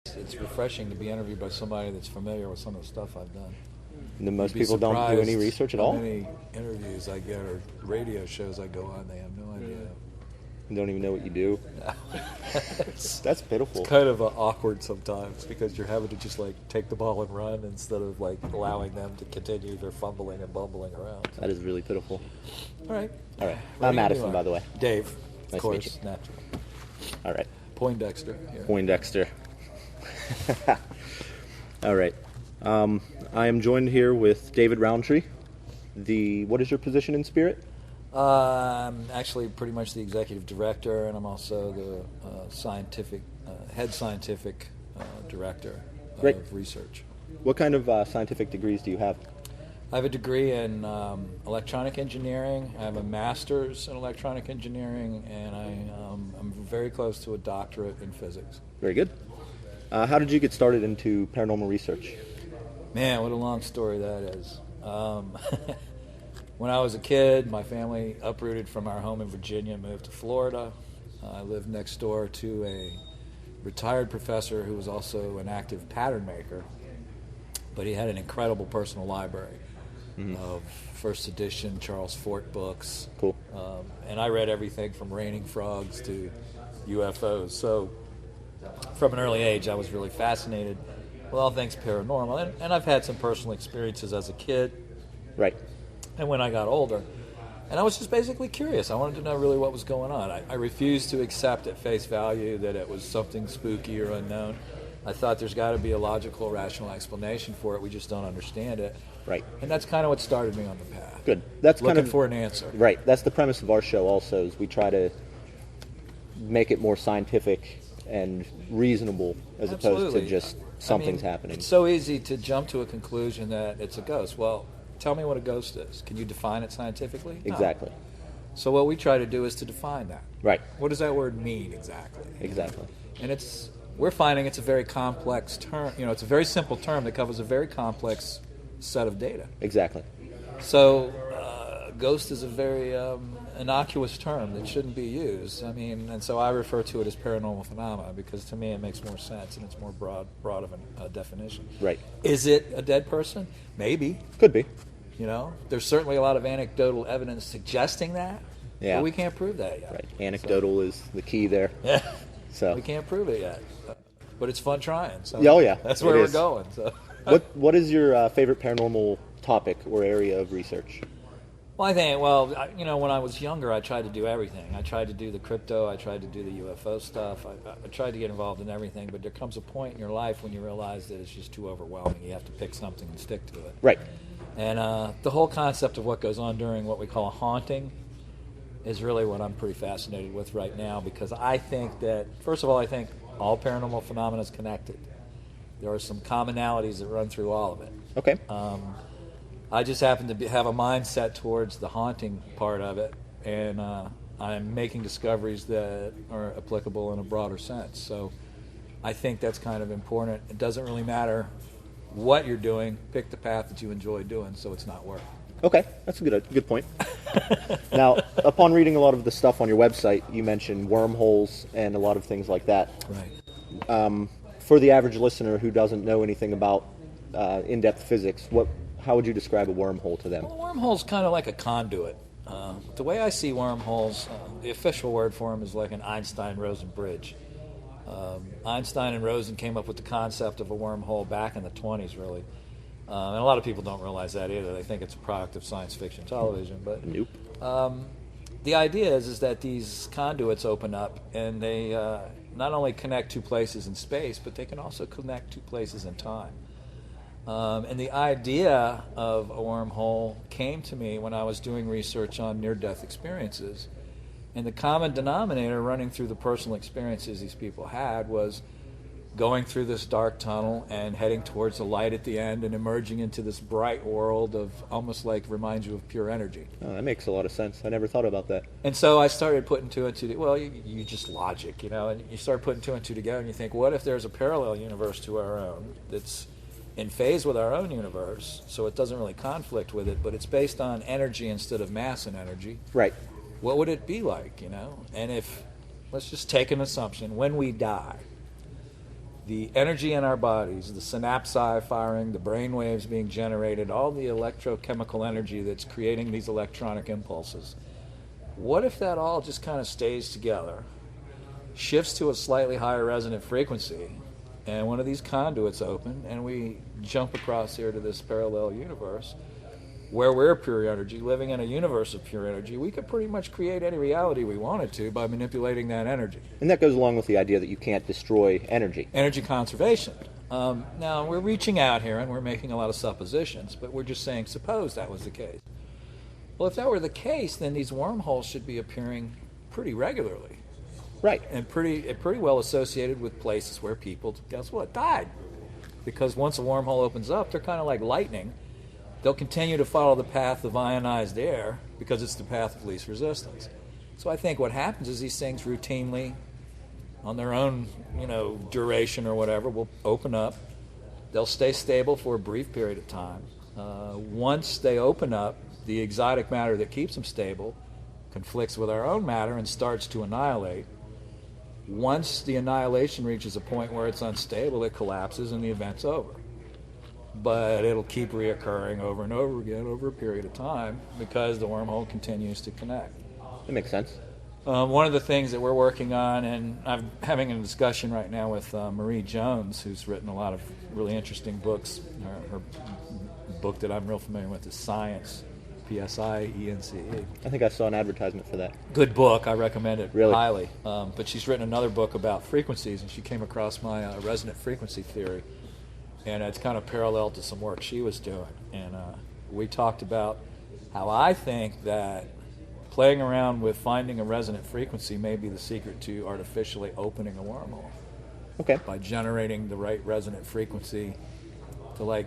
It's refreshing to be interviewed by somebody that's familiar with some of the stuff I've done. And most people don't do any research at all? How many interviews I get or radio shows I go on, they have no idea. You don't even know what you do? That's pitiful. It's kind of awkward sometimes because you're having to just like take the ball and run instead of like allowing them to continue their fumbling and bumbling around. That is really pitiful. All right. I'm Madison, by the way. Dave. Nice of course, to meet you. natural. All right. Poindexter. Yeah. Poindexter. All right. I am joined here with David Rountree. What is your position in Spirit? I'm actually pretty much the executive director, and I'm also the head scientific director of research. What kind of scientific degrees do you have? I have a degree in electronic engineering. I have a master's in electronic engineering, and I'm very close to a doctorate in physics. Very good. How did you get started into paranormal research? Man, what a long story that is. When I was a kid, my family uprooted from our home in Virginia and moved to Florida. I lived next door to a retired professor who was also an active pattern maker, but he had an incredible personal library of first edition Charles Fort books. Cool. And I read everything from raining frogs to UFOs. So from an early age, I was really fascinated with all things paranormal. And I've had some personal experiences as a kid. Right. And when I got older, and I was just basically curious. I wanted to know really what was going on. I refused to accept at face value that it was something spooky or unknown. I thought there's got to be a logical, rational explanation for it. We just don't understand it. Right. And that's kind of what started me on the path. Good. That's looking kind of for an answer. Right. That's the premise of our show also, is we try to make it more scientific and reasonable as opposed to just something's happening. It's so easy to jump to a conclusion that it's a ghost. Well, tell me what a ghost is. Can you define it scientifically? No. Exactly. So what we try to do is to define that. Right. What does that word mean exactly? Exactly. And we're finding it's a very complex term. It's a very simple term that covers a very complex set of data. Exactly. So ghost is a very innocuous term that shouldn't be used. And so I refer to it as paranormal phenomena because to me it makes more sense and it's more broad of a definition. Right. Is it a dead person? Maybe. Could be. There's certainly a lot of anecdotal evidence suggesting that. Yeah. But we can't prove that yet. Right. Anecdotal is the key there. Yeah. So we can't prove it yet. But it's fun trying. So oh yeah. That's where we're going. So. What is your favorite paranormal topic or area of research? Well, I think, when I was younger, I tried to do everything. I tried to do the crypto. I tried to do the UFO stuff. I tried to get involved in everything. But there comes a point in your life when you realize that it's just too overwhelming. You have to pick something and stick to it. Right. And the whole concept of what goes on during what we call a haunting is really what I'm pretty fascinated with right now because I think that, first of all, I think all paranormal phenomena is connected. There are some commonalities that run through all of it. Okay. I just happen to have a mindset towards the haunting part of it, and I'm making discoveries that are applicable in a broader sense. So I think that's kind of important. It doesn't really matter what you're doing. Pick the path that you enjoy doing so it's not work. Okay, that's a good point. Now, upon reading a lot of the stuff on your website, you mentioned wormholes and a lot of things like that. Right. For the average listener who doesn't know anything about in-depth physics, how would you describe a wormhole to them? Well, a wormhole's kind of like a conduit. The way I see wormholes, the official word for them is like an Einstein-Rosen bridge. Einstein and Rosen came up with the concept of a wormhole back in the 1920s, really. And a lot of people don't realize that either. They think it's a product of science fiction television. But nope. The idea is that these conduits open up, and they not only connect two places in space, but they can also connect two places in time. And the idea of a wormhole came to me when I was doing research on near-death experiences. And the common denominator running through the personal experiences these people had was going through this dark tunnel and heading towards the light at the end and emerging into this bright world of almost like reminds you of pure energy. Oh, that makes a lot of sense. I never thought about that. And so I started putting two and two together. Well, you just logic, and you start putting two and two together and you think, what if there's a parallel universe to our own that's in phase with our own universe, so it doesn't really conflict with it, but it's based on energy instead of mass and energy. Right. What would it be like, And if, let's just take an assumption, when we die, the energy in our bodies, the synapsi firing, the brain waves being generated, all the electrochemical energy that's creating these electronic impulses, what if that all just kind of stays together, shifts to a slightly higher resonant frequency, and one of these conduits open, and we jump across here to this parallel universe where we're pure energy, living in a universe of pure energy? We could pretty much create any reality we wanted to by manipulating that energy. And that goes along with the idea that you can't destroy energy. Energy conservation. Now, we're reaching out here and we're making a lot of suppositions, but we're just saying, suppose that was the case. Well, if that were the case, then these wormholes should be appearing pretty regularly. Right. And pretty well associated with places where people, guess what, died. Because once a wormhole opens up, they're kind of like lightning. They'll continue to follow the path of ionized air because it's the path of least resistance. So I think what happens is these things routinely, on their own, duration or whatever, will open up. They'll stay stable for a brief period of time. Once they open up, the exotic matter that keeps them stable conflicts with our own matter and starts to annihilate. Once the annihilation reaches a point where it's unstable, it collapses and the event's over. But it'll keep reoccurring over and over again over a period of time because the wormhole continues to connect. That makes sense. One of the things that we're working on, and I'm having a discussion right now with Marie Jones, who's written a lot of really interesting books. Her book that I'm real familiar with is Science, P-S-I-E-N-C-E. I think I saw an advertisement for that. Good book. I recommend it really? Highly. But she's written another book about frequencies, and she came across my resonant frequency theory. And it's kind of parallel to some work she was doing. And we talked about how I think that playing around with finding a resonant frequency may be the secret to artificially opening a wormhole. Okay. By generating the right resonant frequency to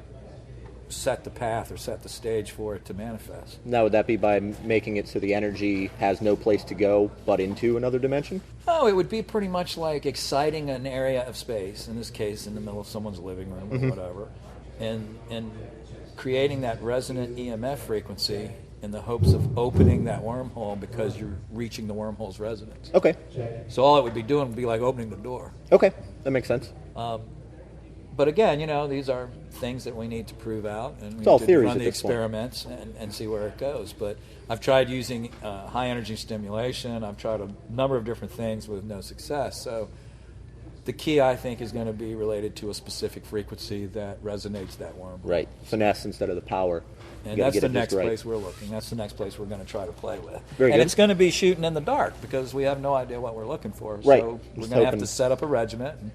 set the path or set the stage for it to manifest. Now, would that be by making it so the energy has no place to go but into another dimension? Oh, it would be pretty much like exciting an area of space, in this case in the middle of someone's living room or whatever, and creating that resonant EMF frequency in the hopes of opening that wormhole because you're reaching the wormhole's resonance. Okay. So all it would be doing would be like opening the door. Okay, that makes sense. But again, these are things that we need to prove out, and we it's all need to theories run the at this point. experiments and see where it goes. But I've tried using high energy stimulation. I've tried a number of different things with no success. So the key, I think, is going to be related to a specific frequency that resonates that wormhole. Right, finesse instead of the power. And that's the next place we're looking. That's the next place we're going to try to play with. Very and good. It's going to be shooting in the dark because we have no idea what we're looking for. Right. So we're Just going to have hoping. to set up a regiment and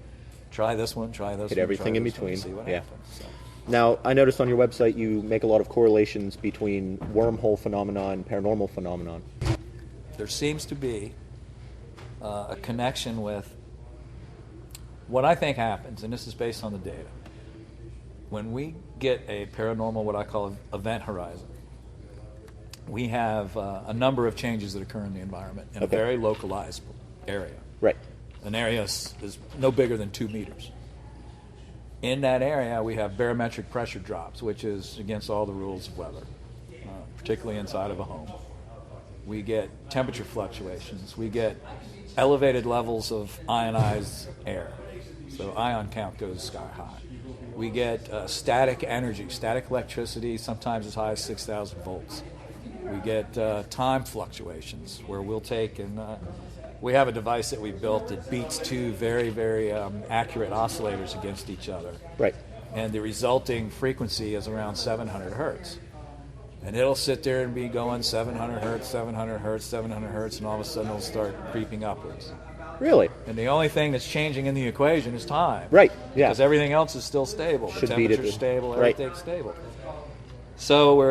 try this one, try this one. Hit everything try in this one, between. see what Yeah. happens. So. Now, I noticed on your website you make a lot of correlations between wormhole phenomena and paranormal phenomenon. There seems to be a connection with what I think happens, and this is based on the data. When we get a paranormal, what I call event horizon, we have a number of changes that occur in the environment in a very localized area. Right. An area is no bigger than 2 meters. In that area, we have barometric pressure drops, which is against all the rules of weather, particularly inside of a home. We get temperature fluctuations. We get elevated levels of ionized air. So ion count goes sky high. We get static energy, static electricity, sometimes as high as 6,000 volts. We get time fluctuations, where we'll take and we have a device that we built that beats 2 very, very accurate oscillators against each other. Right. And the resulting frequency is around 700 hertz. And it'll sit there and be going 700 hertz, 700 hertz, 700 hertz, and all of a sudden it'll start creeping upwards. Really? And the only thing that's changing in the equation is time. Right, yeah. Because everything else is still stable. Should The beat it temperature's to- stable, right. everything's stable. So we're